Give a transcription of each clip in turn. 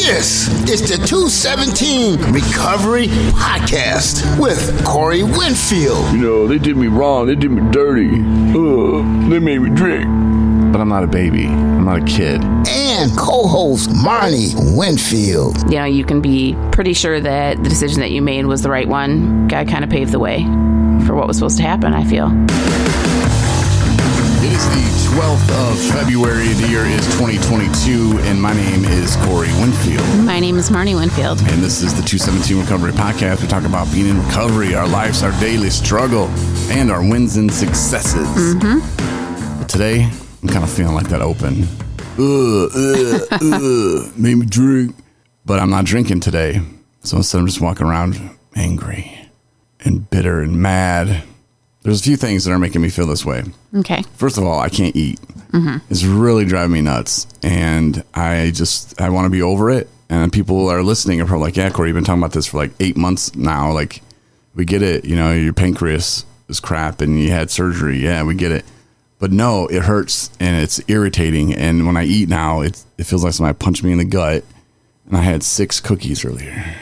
This is the 217 Recovery Podcast with Corey Winfield. You know, they did me wrong. They did me dirty. They made me drink. But I'm not a baby. I'm not a kid. And co-host Marney Winfield. You know, you can be pretty sure that the decision that you made was the right one. God kind of paved the way for what was supposed to happen, I feel. It is the 12th of February. The year is 2022, and my name is Corey Winfield. My name is Marney Winfield. And this is the 217 Recovery Podcast. We talk about being in recovery, our lives, our daily struggle, and our wins and successes. But today, I'm kind of feeling like that open. Made me drink. But I'm not drinking today. So instead, I'm just walking around angry and bitter and mad. There's a few things that are making me feel this way. Okay. First of all, I can't eat. It's really driving me nuts. And I want to be over it. And people are listening and probably like, yeah, Corey, you've been talking about this for like 8 months now. Like, we get it. You know, your pancreas is crap and you had surgery. Yeah, we get it. But no, it hurts and it's irritating. And when I eat now, it feels like somebody punched me in the gut. And I had 6 cookies earlier.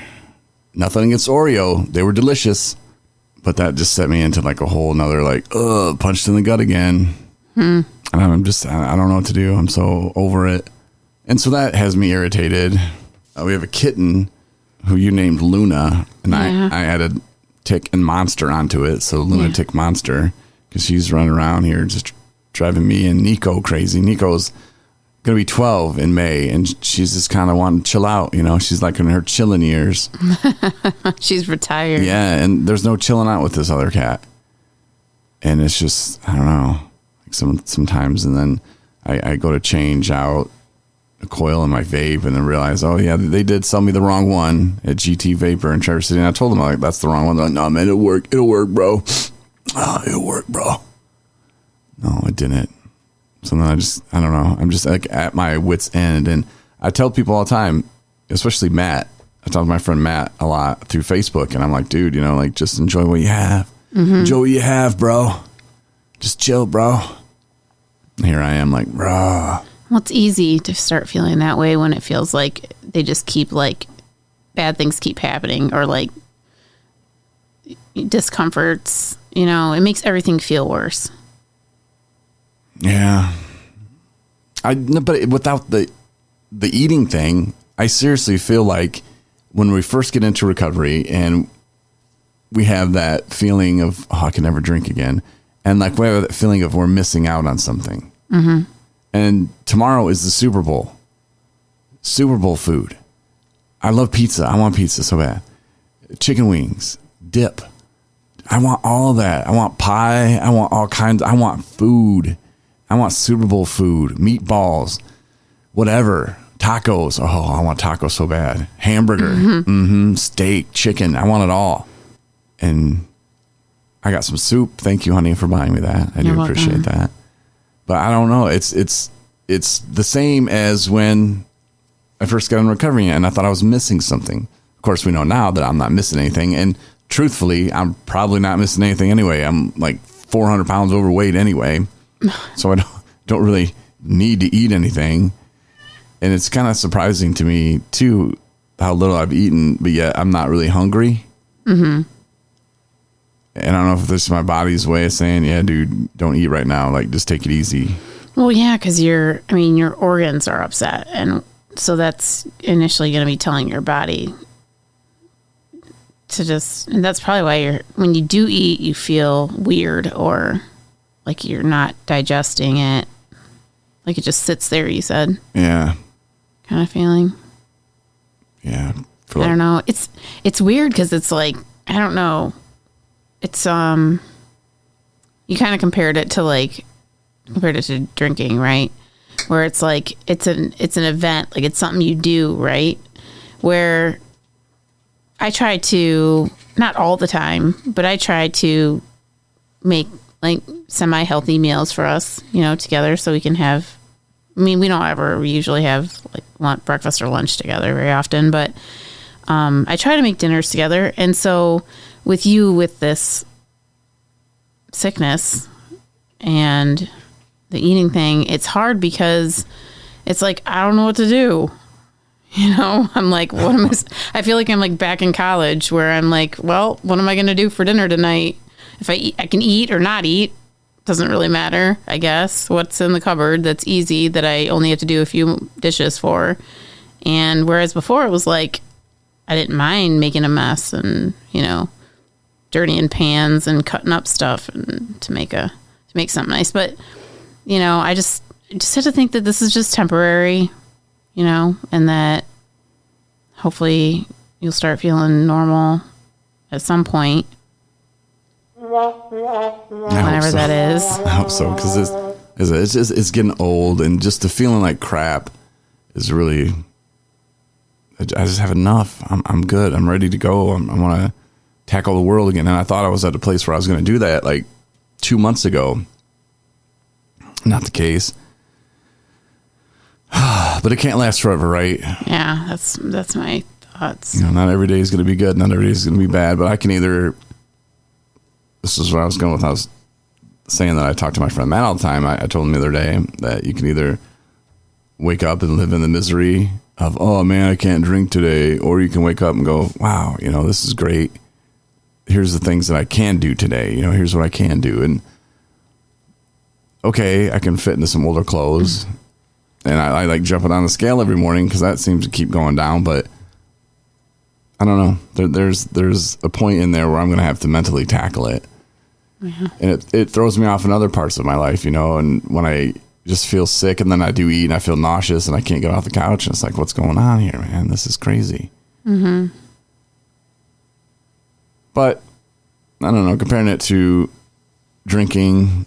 Nothing against Oreo. They were delicious. But that just set me into like a whole nother like, punched in the gut again. And I don't know what to do. I'm so over it. And so that has me irritated. We have a kitten who you named Luna. And I added Tick and Monster onto it. So Luna, Tick, Monster. Because she's running around here just driving me and Nico crazy. Nico's going to be 12 in May, and she's just kind of wanting to chill out, you know? She's like in her chilling years. She's retired. Yeah, and there's no chilling out with this other cat. And it's just, I don't know, like sometimes, and then I go to change out a coil in my vape and then realize, oh, yeah, they did sell me the wrong one at GT Vapor in Traverse City. And I told them, like, that's the wrong one. They're like, no, man, it'll work, bro. It'll work, bro. No, it didn't. So then I don't know. I'm just like at my wit's end. And I tell people all the time, especially Matt. I talk to my friend Matt a lot through Facebook. And I'm like, dude, you know, like just enjoy what you have. Enjoy what you have, bro. Just chill, bro. And here I am like, bro. Well, it's easy to start feeling that way when it feels like they just keep like bad things keep happening or like discomforts. You know, it makes everything feel worse. Yeah. But without the eating thing, I seriously feel like when we first get into recovery and we have that feeling of, oh, I can never drink again. And like we have that feeling of we're missing out on something. And tomorrow is the Super Bowl. Super Bowl food. I love pizza. I want pizza so bad. Chicken wings, dip. I want all that. I want pie. I want all kinds. I want food. I want Super Bowl food, meatballs, whatever, tacos. Oh, I want tacos so bad. Hamburger, steak, chicken. I want it all. And I got some soup. Thank you, honey, for buying me that. I do appreciate that. But I don't know. It's the same as when I first got in recovery and I thought I was missing something. Of course, we know now that I'm not missing anything. And truthfully, I'm probably not missing anything anyway. I'm like 400 pounds overweight anyway. So I don't really need to eat anything. And it's kind of surprising to me, too, how little I've eaten, but yet I'm not really hungry. And I don't know if this is my body's way of saying, yeah, dude, don't eat right now. Like, just take it easy. Well, yeah, because your organs are upset. And so that's initially going to be telling your body to just, and that's probably why when you do eat, you feel weird or like you're not digesting it. Like it just sits there, you said. Yeah. Kind of feeling. Yeah. I don't know. It's weird because it's like, I don't know. It's, you kind of compared it to drinking, right? Where it's like, it's an event, like it's something you do, right? Where I try to, not all the time, but I try to make like semi-healthy meals for us, you know, together so we can have, we don't ever usually have like breakfast or lunch together very often, but I try to make dinners together. And so with this sickness and the eating thing, it's hard because it's like, I don't know what to do. You know, I'm like, what am I? I feel like I'm like back in college where I'm like, well, what am I going to do for dinner tonight? If I eat, I can eat or not eat. Doesn't really matter, I guess. What's in the cupboard that's easy that I only have to do a few dishes for. And whereas before it was like, I didn't mind making a mess and, you know, dirtying pans and cutting up stuff and to make something nice. But, you know, I just have to think that this is just temporary, you know, and that hopefully you'll start feeling normal at some point. Whenever that is. I hope so, because it's getting old, and just the feeling like crap is really. I just have enough. I'm good. I'm ready to go. I want to tackle the world again. And I thought I was at a place where I was going to do that like 2 months ago. Not the case. But it can't last forever, right? Yeah, that's my thoughts. You know, not every day is going to be good. Not every day is going to be bad. But I can either. This is where I was going with. I was saying that I talk to my friend Matt all the time. I told him the other day that you can either wake up and live in the misery of, oh man, I can't drink today, or you can wake up and go, wow, you know, this is great. Here's the things that I can do today. You know, here's what I can do. And okay, I can fit into some older clothes, and I like jumping on the scale every morning because that seems to keep going down. But I don't know. There's a point in there where I'm going to have to mentally tackle it. Yeah. And it throws me off in other parts of my life, you know, and when I just feel sick and then I do eat and I feel nauseous and I can't get off the couch, and it's like, what's going on here, man? This is crazy. Mm-hmm. But I don't know, comparing it to drinking,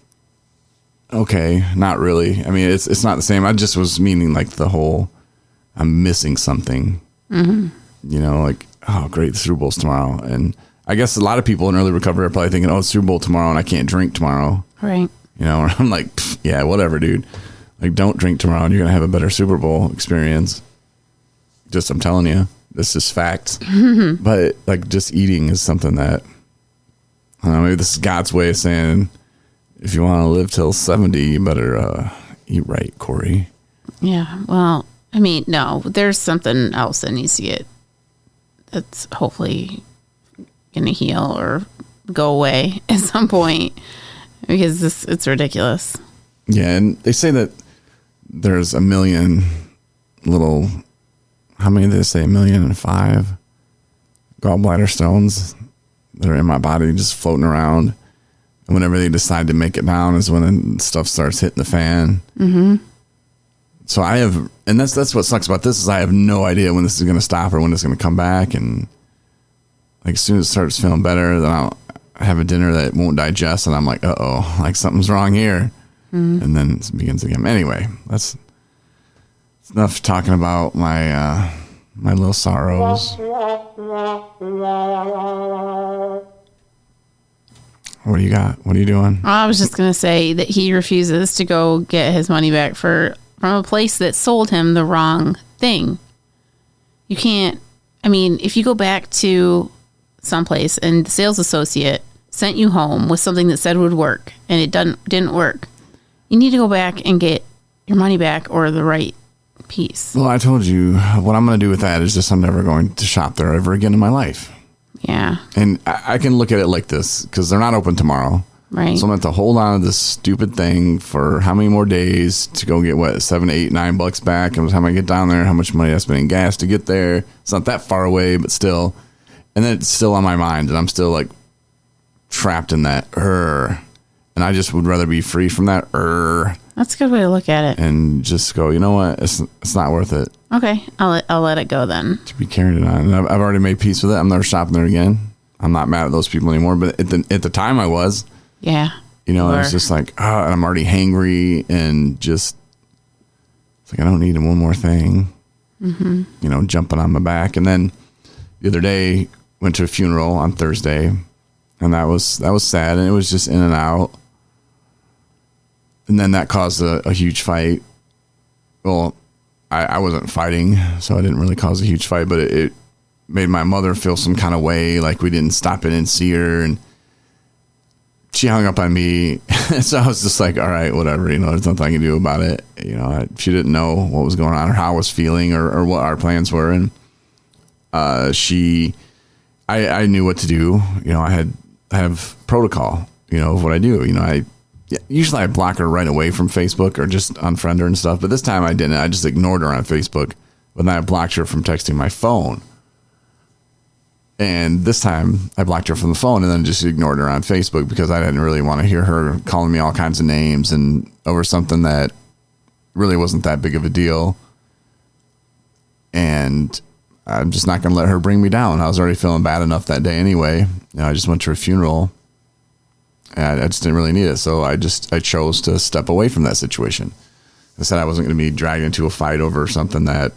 okay, not really. I mean, it's not the same. I just was meaning like the whole, I'm missing something, you know, like, oh, great, the Super Bowl's tomorrow. And I guess a lot of people in early recovery are probably thinking, oh, it's Super Bowl tomorrow and I can't drink tomorrow. Right. You know, I'm like, yeah, whatever, dude. Like, don't drink tomorrow and you're going to have a better Super Bowl experience. Just, I'm telling you, this is facts. But, like, just eating is something that, I don't know, maybe this is God's way of saying, if you want to live till 70, you better eat right, Corey. Yeah, well, I mean, no, there's something else that needs to get, that's hopefully going to heal or go away at some point, because it's ridiculous. Yeah, and they say that there's 1 million little, how many did they say, 1,000,005 gallbladder stones that are in my body just floating around. And whenever they decide to make it down is when stuff starts hitting the fan. Mm-hmm. So I have, and that's what sucks about this, is I have no idea when this is going to stop or when it's going to come back. And like, as soon as it starts feeling better, then I'll have a dinner that won't digest, and I'm like, uh-oh, like something's wrong here. Mm-hmm. And then it begins again. Anyway, that's enough talking about my my little sorrows. What do you got? What are you doing? I was just going to say that he refuses to go get his money back from a place that sold him the wrong thing. You can't, I mean, if you go back to someplace and the sales associate sent you home with something that said would work and it didn't work, you need to go back and get your money back or the right piece. Well, I told you what I'm going to do with that is just I'm never going to shop there ever again in my life. Yeah. And I can look at it like this, because they're not open tomorrow. Right. So I'm going to have to hold on to this stupid thing for how many more days to go get, what, $7, $8, $9 back? And by the time I get down there, how much money I spend in gas to get there. It's not that far away, but still. And then it's still on my mind, and I'm still like trapped in that and I just would rather be free from that That's a good way to look at it. and just go, you know what? It's not worth it Okay, I'll let it go then. to be carrying it on. And I've already made peace with it. I'm never shopping there again. I'm not mad at those people anymore. But at the time I was, Yeah. you know, I was just like, I'm already hangry, and just, it's like, I don't need one more thing, you know, jumping on my back. And then the other day went to a funeral on Thursday, and that was sad. And it was just in and out. And then that caused a huge fight. Well, I wasn't fighting, so I didn't really cause a huge fight, but it made my mother feel some kind of way, like we didn't stop in and see her. And she hung up on me. So I was just like, all right, whatever, there's nothing I can do about it. She didn't know what was going on or how I was feeling or what our plans were. And I knew what to do. I have protocol, of what I do. Usually I block her right away from Facebook or just unfriend her and stuff. But this time I didn't. I just ignored her on Facebook. But then I blocked her from texting my phone. And this time I blocked her from the phone and then just ignored her on Facebook because I didn't really want to hear her calling me all kinds of names and over something that really wasn't that big of a deal. And I'm just not going to let her bring me down. I was already feeling bad enough that day anyway. I just went to her funeral and I just didn't really need it. So I chose to step away from that situation. I said I wasn't going to be dragged into a fight over something that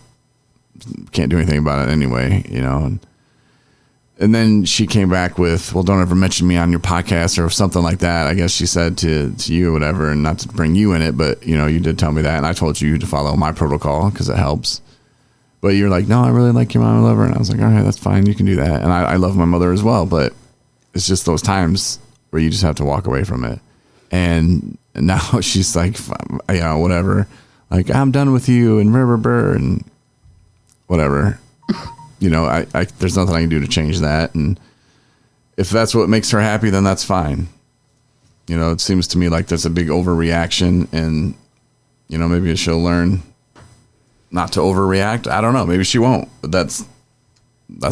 can't do anything about it anyway, And then she came back with, well, don't ever mention me on your podcast or something like that. I guess she said to you or whatever, and not to bring you in it, but you did tell me that. And I told you to follow my protocol because it helps. But you're like, no, I really like your mom. I love her. And I was like, all right, that's fine. You can do that. And I love my mother as well. But it's just those times where you just have to walk away from it. And now she's like, whatever. Like, I'm done with you and and whatever. There's nothing I can do to change that. And if that's what makes her happy, then that's fine. It seems to me like that's a big overreaction and, maybe she'll learn not to overreact. I don't know. Maybe she won't, but that's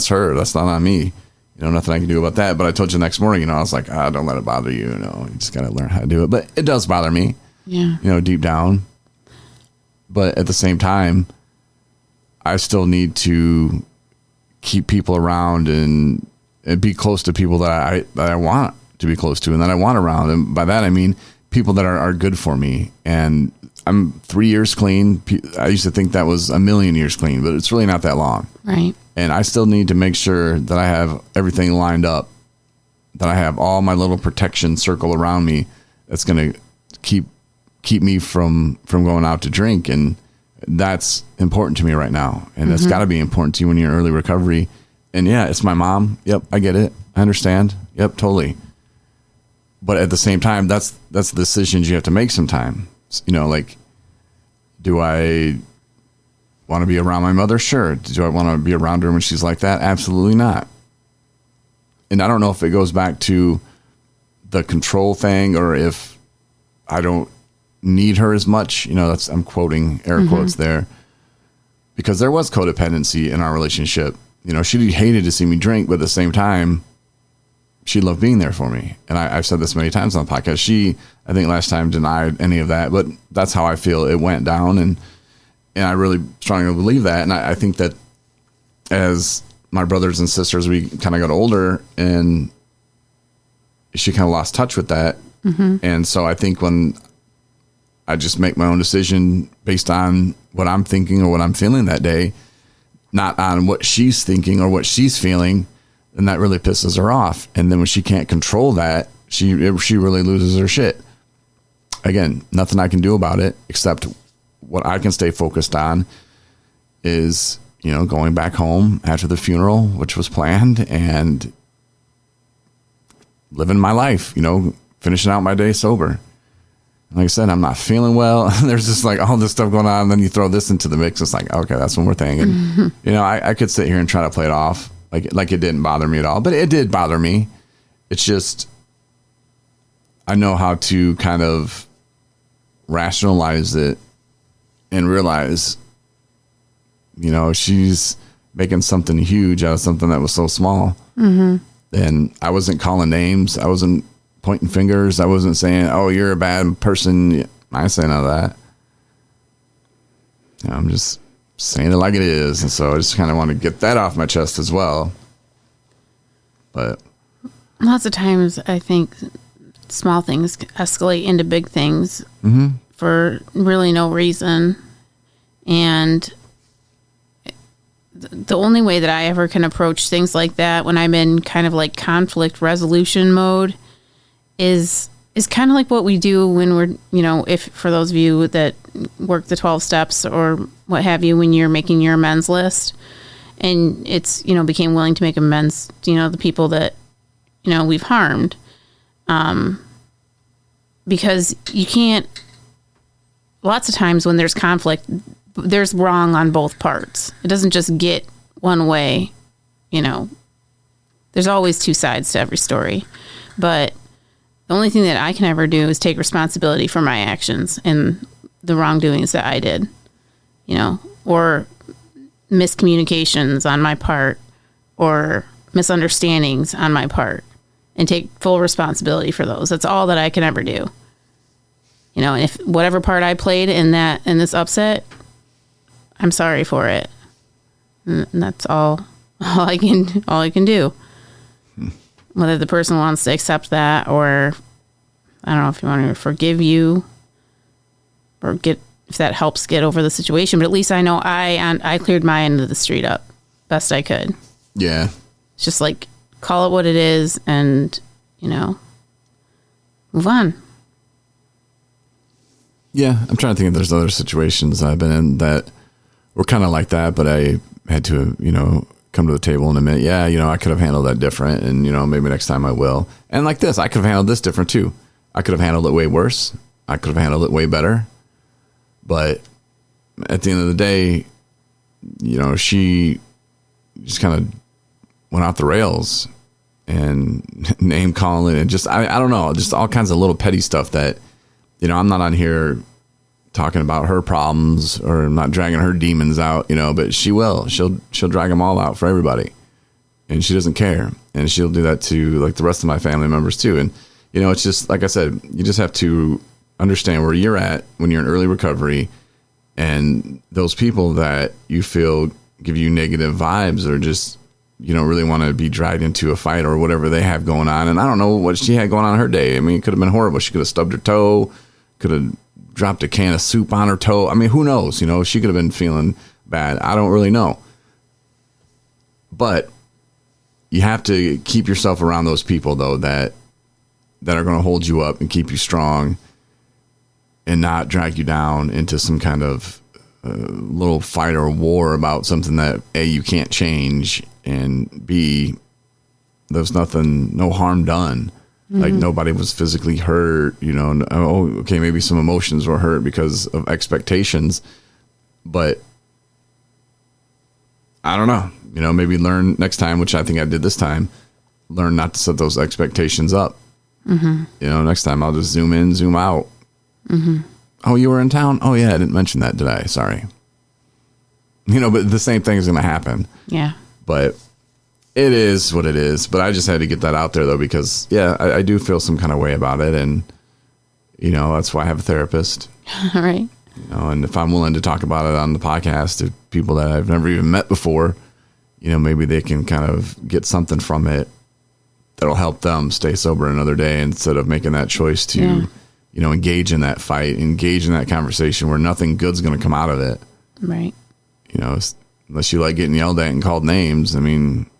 her. That's not on me. Nothing I can do about that. But I told you the next morning, I was like, don't let it bother you. You just got to learn how to do it. But it does bother me, deep down. But at the same time, I still need to keep people around and be close to people that I want to be close to and that I want around. And by that, I mean people that are good for me. And I'm 3 years clean. I used to think that was a million years clean, but it's really not that long. Right. And I still need to make sure that I have everything lined up, that I have all my little protection circle around me that's going to keep me from going out to drink. And that's important to me right now. And that's got to be important to you when you're in early recovery. And yeah, it's my mom. Yep. I get it. I understand. Yep. Totally. But at the same time, that's the decisions you have to make sometimes. Like, do I want to be around my mother? Sure. Do I want to be around her when she's like that? Absolutely not. And I don't know if it goes back to the control thing or if I don't need her as much. I'm quoting air quotes there because there was codependency in our relationship. She hated to see me drink, but at the same time, she loved being there for me. And I've said this many times on the podcast. She, I think last time, denied any of that, but that's how I feel it went down. And I really strongly believe that. And I think that as my brothers and sisters, we kind of got older and she kind of lost touch with that. And so I think when I just make my own decision based on what I'm thinking or what I'm feeling that day, not on what she's thinking or what she's feeling, and that really pisses her off. And then when she can't control that, she really loses her shit. Again, nothing I can do about it except what I can stay focused on is, going back home after the funeral, which was planned, and living my life, finishing out my day sober. Like I said, I'm not feeling well. There's just like all this stuff going on. And then you throw this into the mix. It's like, okay, that's one more thing. And, I could sit here and try to play it off like it didn't bother me at all, but it did bother me. It's just, I know how to kind of rationalize it and realize, she's making something huge out of something that was so small. And I wasn't calling names. I wasn't pointing fingers. I wasn't saying, oh, you're a bad person. I ain't saying none of that. I'm just saying it like it is. And so I just kind of want to get that off my chest as well. But lots of times I think small things escalate into big things for really no reason. And the only way that I ever can approach things like that when I'm in kind of like conflict resolution mode is kind of like what we do when we're, if for those of you that work the 12 steps or what have you, when you're making your amends list and it's, became willing to make amends, the people that, we've harmed. because you can't, lots of times when there's conflict, there's wrong on both parts. It doesn't just get one way, there's always two sides to every story. But the only thing that I can ever do is take responsibility for my actions and the wrongdoings that I did, or miscommunications on my part or misunderstandings on my part, and take full responsibility for those. That's all that I can ever do. And if whatever part I played in this upset, I'm sorry for it. And that's all I can do. Whether the person wants to accept that, or I don't know if you want to forgive you or if that helps get over the situation, but at least I know I cleared my end of the street up best I could. Yeah. It's just like, call it what it is and, move on. Yeah. I'm trying to think if there's other situations I've been in that were kind of like that, but I had to, come to the table and admit, I could have handled that different, and, maybe next time I will. And like this, I could have handled this different too. I could have handled it way worse. I could have handled it way better. But at the end of the day, she just kind of went off the rails and name calling and just, I don't know, just all kinds of little petty stuff that, I'm not on here talking about her problems, or I'm not dragging her demons out, but she will. She'll drag them all out for everybody, and she doesn't care. And she'll do that to like the rest of my family members too. And, it's just, like I said, you just have to understand where you're at when you're in early recovery, and those people that you feel give you negative vibes, or just, you don't really want to be dragged into a fight or whatever they have going on. And I don't know what she had going on her day. I mean, it could have been horrible. She could have stubbed her toe, could have dropped a can of soup on her toe. I mean, who knows? She could have been feeling bad. I don't really know. But you have to keep yourself around those people, though, that are going to hold you up and keep you strong and not drag you down into some kind of little fight or war about something that A, you can't change, and B, there's no harm done. Mm-hmm. Like, nobody was physically hurt, okay, maybe some emotions were hurt because of expectations, but I don't know, maybe learn next time, which I think I did this time, learn not to set those expectations up. Mm-hmm. Next time I'll just zoom in, zoom out. Mm-hmm. Oh, you were in town? Oh yeah, I didn't mention that, did I? Sorry. But the same thing is going to happen. Yeah. But it is what it is. But I just had to get that out there, though, because, I do feel some kind of way about it. And, that's why I have a therapist. All right. And if I'm willing to talk about it on the podcast to people that I've never even met before, maybe they can kind of get something from it that'll help them stay sober another day, instead of making that choice to, engage in that fight, engage in that conversation where nothing good's going to come out of it. Right. Unless you like getting yelled at and called names, I mean,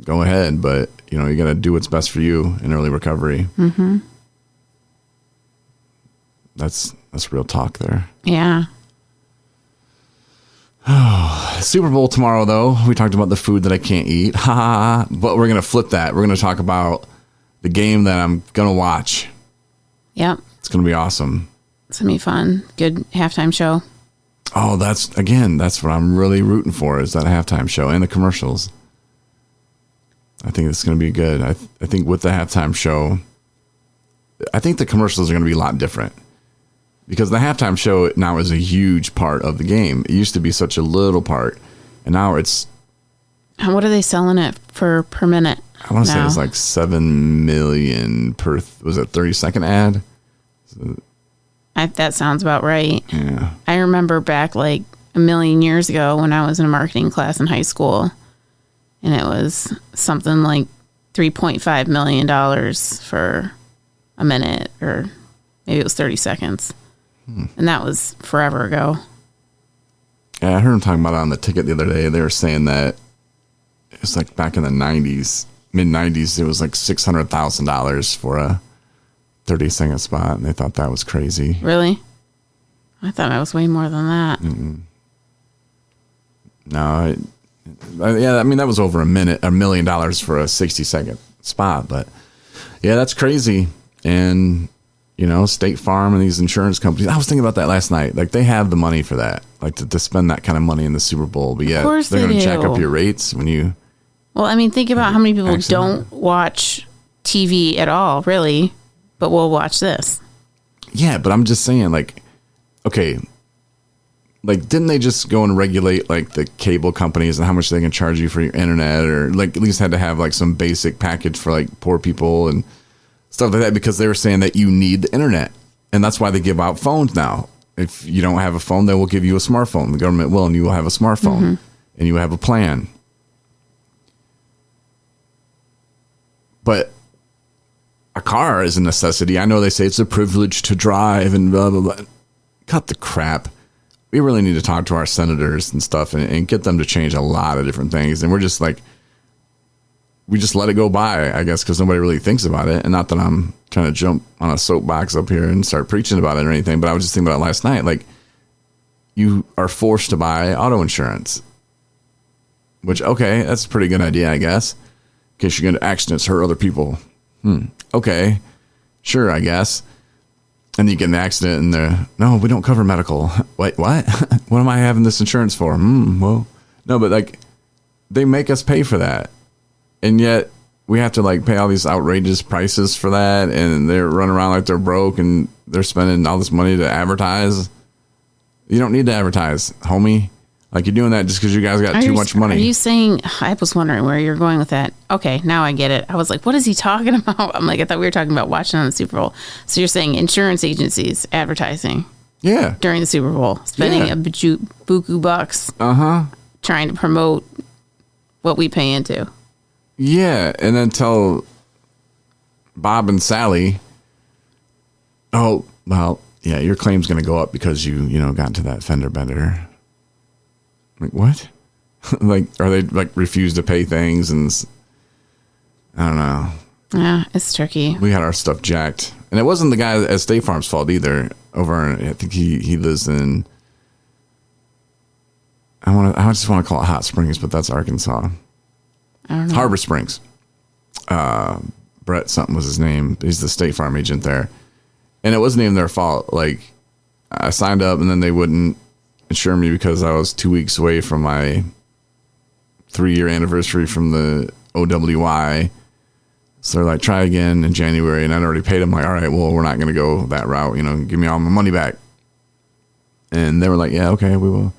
go ahead, but you got to do what's best for you in early recovery. Mm-hmm. That's real talk there. Yeah. Super Bowl tomorrow, though. We talked about the food that I can't eat. But we're going to flip that. We're going to talk about the game that I'm going to watch. Yep. It's going to be awesome. It's going to be fun. Good halftime show. Oh, that's what I'm really rooting for, is that halftime show and the commercials. I think it's going to be good. I think with the halftime show, I think the commercials are going to be a lot different, because the halftime show now is a huge part of the game. It used to be such a little part, and now it's... And what are they selling it for per minute? I want to say it's like 7 million per, was it 30-second ad? That sounds about right. Yeah. I remember back like a million years ago when I was in a marketing class in high school, and it was something like $3.5 million for a minute, or maybe it was 30 seconds. And that was forever ago. Yeah, I heard them talking about it on the ticket the other day. They were saying that it's like back in the 90s, mid-90s, it was like $600,000 for a 30-second spot, and they thought that was crazy. Really? I thought it was way more than that. Mm-mm. No, I mean, that was over $1 million for a 60-second spot, but yeah, that's crazy. And, State Farm and these insurance companies. I was thinking about that last night. Like, they have the money for that, like to spend that kind of money in the Super Bowl. But yet they're going to jack up your rates when you. Well, I mean, think about how many people don't watch TV at all, really, but will watch this. Yeah, but I'm just saying, like, okay, like, didn't they just go and regulate, like, the cable companies and how much they can charge you for your internet, or, like, at least had to have, like, some basic package for, like, poor people and stuff like that, because they were saying that you need the internet. And that's why they give out phones now. If you don't have a phone, they will give you a smartphone. The government will, and you will have a smartphone, and you will have a plan. But a car is a necessity. I know they say it's a privilege to drive and blah, blah, blah. Cut the crap. We really need to talk to our senators and stuff and get them to change a lot of different things. And we're just like, we just let it go by, I guess, because nobody really thinks about it. And not that I'm trying to jump on a soapbox up here and start preaching about it or anything, but I was just thinking about it last night. Like, you are forced to buy auto insurance, which, okay, that's a pretty good idea, I guess, in case you're going to accidents, hurt other people. Okay, sure, I guess. And you get in an accident and they're, no, we don't cover medical. Wait, what? What am I having this insurance for? Well, no, but like, they make us pay for that. And yet we have to like pay all these outrageous prices for that. And they're running around like they're broke and they're spending all this money to advertise. You don't need to advertise, homie. Like, you're doing that just because you guys got too much money. Are you saying, I was wondering where you're going with that. Okay, now I get it. I was like, what is he talking about? I'm like, I thought we were talking about watching on the Super Bowl. So you're saying insurance agencies advertising. Yeah. During the Super Bowl, spending a buku bucks. Trying to promote what we pay into. Yeah, and then tell Bob and Sally, oh, well, yeah, your claim's going to go up because you got into that fender bender. Like, what? Like, are they like refuse to pay things? And I don't know. Yeah, it's tricky. We had our stuff jacked, and it wasn't the guy at State Farm's fault either. Over, I think he lives in. I just want to call it Hot Springs, but that's Arkansas. I don't know. Harbor Springs. Brett something was his name. He's the State Farm agent there, and it wasn't even their fault. Like, I signed up, and then they wouldn't insure me because I was 2 weeks away from my 3-year anniversary from the OWI. So they're like, try again in January. And I'd already paid them. Like, all right, well, we're not going to go that route. Give me all my money back. And they were like, yeah, okay, we will.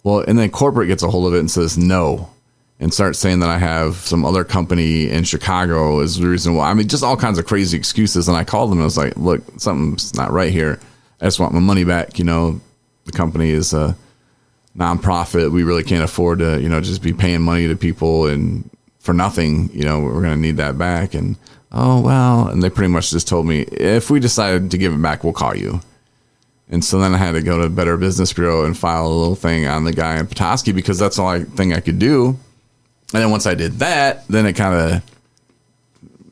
Well, and then corporate gets a hold of it and says no, and starts saying that I have some other company in Chicago is the reason why. I mean, just all kinds of crazy excuses. And I called them and I was like, look, something's not right here. I just want my money back. The company is a nonprofit. We really can't afford to, just be paying money to people and for nothing. We're going to need that back. And, oh, well, and they pretty much just told me, if we decided to give it back, we'll call you. And so then I had to go to Better Business Bureau and file a little thing on the guy in Petoskey because that's the only thing I could do. And then once I did that, then it kind of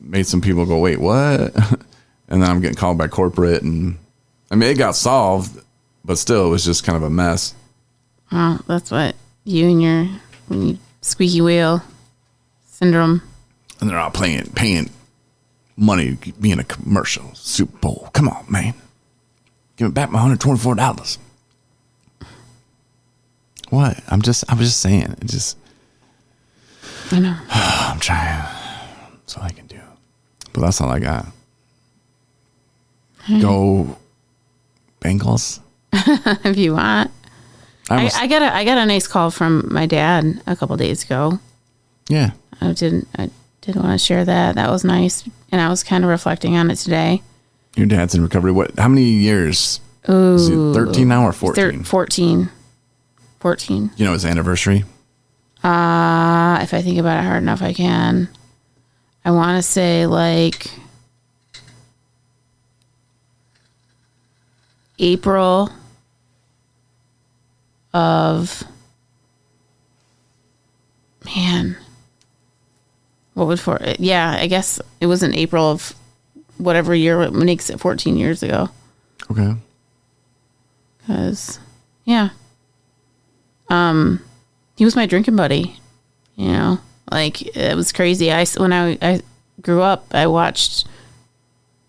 made some people go, wait, what? And then I'm getting called by corporate. And I mean, it got solved, but still, it was just kind of a mess. Well, that's what you and your squeaky wheel syndrome. And they're all paying money to be in a commercial Super Bowl. Come on, man. Give me back my $124. What? I was just saying. I know. I'm trying. That's all I can do. But that's all I got. Go Bengals. If you want. I got a nice call from my dad a couple days ago. Yeah. I did want to share that. That was nice. And I was kind of reflecting on it today. Your dad's in recovery. What? How many years? Ooh, is he 13 now or 14? 14. 14. You know his anniversary? If I think about it hard enough, I can. I want to say like April of, what would for it? Yeah, I guess it was in April of whatever year it makes it 14 years ago. Okay. Because, yeah. He was my drinking buddy, like it was crazy. When I grew up, I watched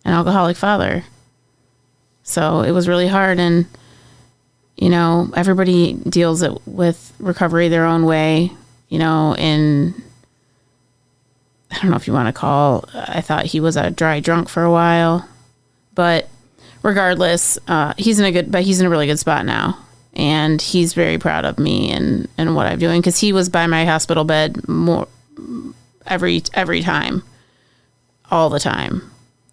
An Alcoholic Father, So it was really hard. And, you know, everybody deals it with recovery their own way, you know, and I don't know if you want to call, I thought he was a dry drunk for a while, but regardless, he's in a really good spot now. And he's very proud of me and what I'm doing, because he was by my hospital bed more every time, all the time.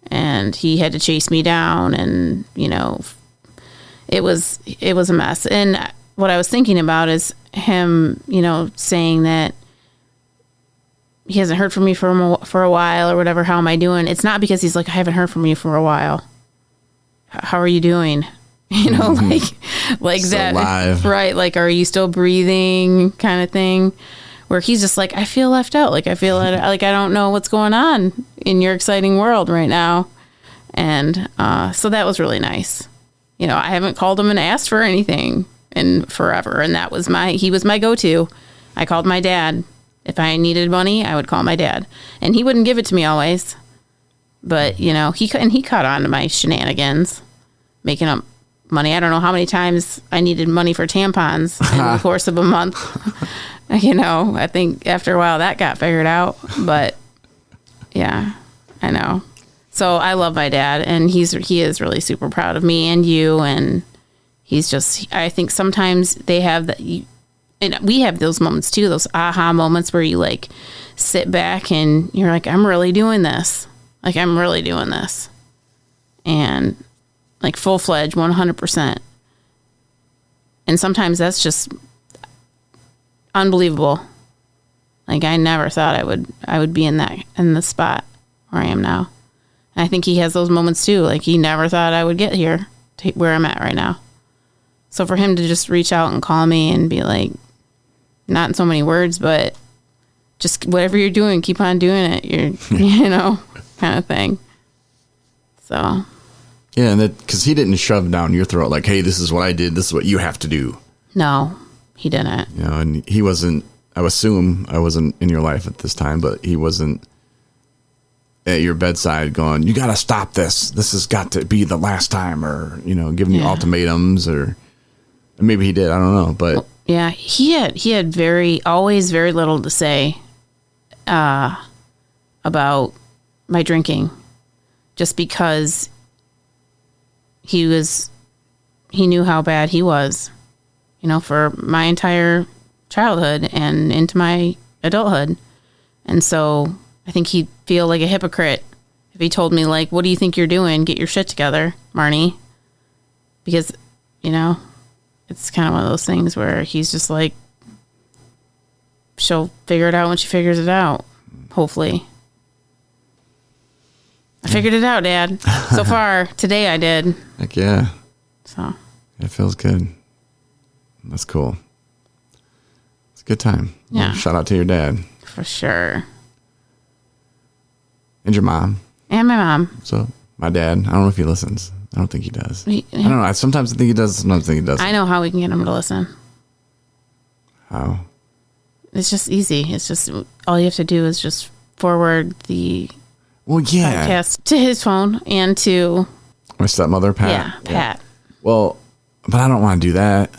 And he had to chase me down, and, you know, it was a mess. And what I was thinking about is him, you know, saying that he hasn't heard from me for a while or whatever. How am I doing? It's not because he's like, I haven't heard from you for a while. How are you doing? You know, like Still that, alive. right? Like, are you still breathing, kind of thing? Where he's just like, I feel left out. Like, I feel like I don't know what's going on in your exciting world right now. And so that was really nice. You know, I haven't called him and asked for anything in forever, and he was my go-to. I called my dad. If I needed money, I would call my dad, and he wouldn't give it to me always. But, you know, he caught on to my shenanigans, making up money. I don't know how many times I needed money for tampons in the course of a month. You know, I think after a while that got figured out. But yeah, I know. So I love my dad, and he is really super proud of me and you. And he's just, I think sometimes they have that, and we have those moments too, those aha moments where you like sit back and you're like, I'm really doing this. Like, I'm really doing this. And like full-fledged, 100%. And sometimes that's just unbelievable. Like, I never thought I would be in the spot where I am now. And I think he has those moments too. Like, he never thought I would get here to where I'm at right now. So for him to just reach out and call me and be like, not in so many words, but just whatever you're doing, keep on doing it. You're, you know, kind of thing. So. Yeah, and because he didn't shove down your throat like, hey, this is what I did. This is what you have to do. No, he didn't. You know, and he wasn't, I assume I wasn't in your life at this time, but he wasn't at your bedside going, you got to stop this. This has got to be the last time, or, you know, giving you ultimatums, or maybe he did. I don't know. But yeah, he had always very little to say about my drinking, just because he knew how bad he was, you know, for my entire childhood and into my adulthood. And so I think he'd feel like a hypocrite if he told me, like, what do you think you're doing? Get your shit together, Marney. Because, you know, it's kind of one of those things where he's just like, she'll figure it out when she figures it out, hopefully. I figured it out, Dad. So far, today I did. heck yeah. So It feels good. That's cool. It's a good time. Yeah. Shout out to your dad. for sure. And your mom. And my mom. So my dad, I don't know if he listens. I don't think he does. He- I don't know. Sometimes I think he does. Sometimes I think he doesn't. I know how we can get him to listen. How? It's just easy. It's just all you have to do is just forward the Well, yeah. podcast to his phone and to My stepmother, Pat. Pat. Well, but I don't want to do that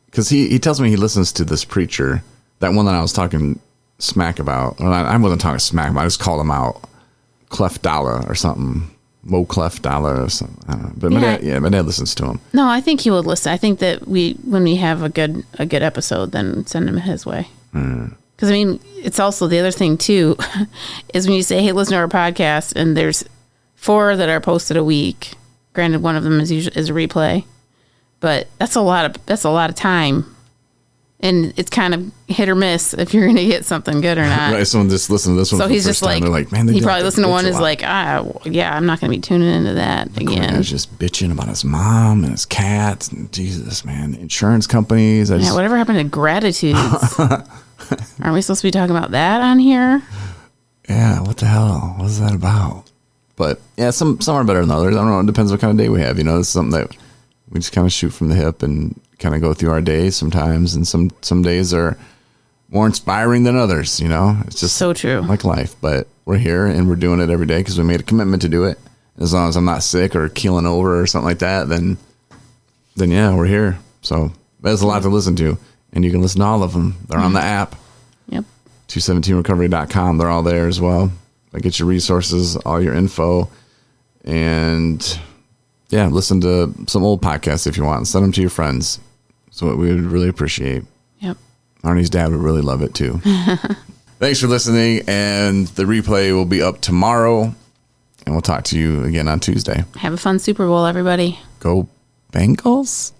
because he tells me he listens to this preacher, that one that I was talking smack about. Well, I wasn't talking smack about. I just called him out, Clef Dollar or something, Mo Clef Dollar or something. I don't know. But my dad listens to him. No, I think he will listen. I think that when we have a good episode, then send him his way. Because I mean, it's also the other thing too, is when you say, "Hey, listen to our podcast," and there's 4 that are posted a week. Granted, one of them is a replay, but that's a lot of time, and it's kind of hit or miss if you're going to get something good or not. Right, someone just listened to this one So for the he's first just time. like, They're like, man, he probably listened to one, is is like, yeah, I'm not going to be tuning into that again. He's just bitching about his mom and his cats and Jesus, man, insurance companies. Yeah, whatever happened to gratitudes? Aren't we supposed to be talking about that on here? Yeah, what the hell? What is that about? But yeah, some are better than others. I don't know. It depends what kind of day we have. You know, it's something that we just kind of shoot from the hip and kind of go through our days sometimes. And some days are more inspiring than others. You know, it's just So true. like life. But we're here and we're doing it every day because we made a commitment to do it. as long as I'm not sick or keeling over or something like that, then yeah, we're here. So there's a lot to listen to, and you can listen to all of them. They're on the app. Yep. 217recovery.com. They're all there as well. I get your resources, all your info, and yeah, listen to some old podcasts if you want. Send them to your friends. So what we would really appreciate. Yep. Marnie's dad would really love it too. Thanks for listening, and the replay will be up tomorrow, and we'll talk to you again on Tuesday. Have a fun Super Bowl, everybody. Go Bengals.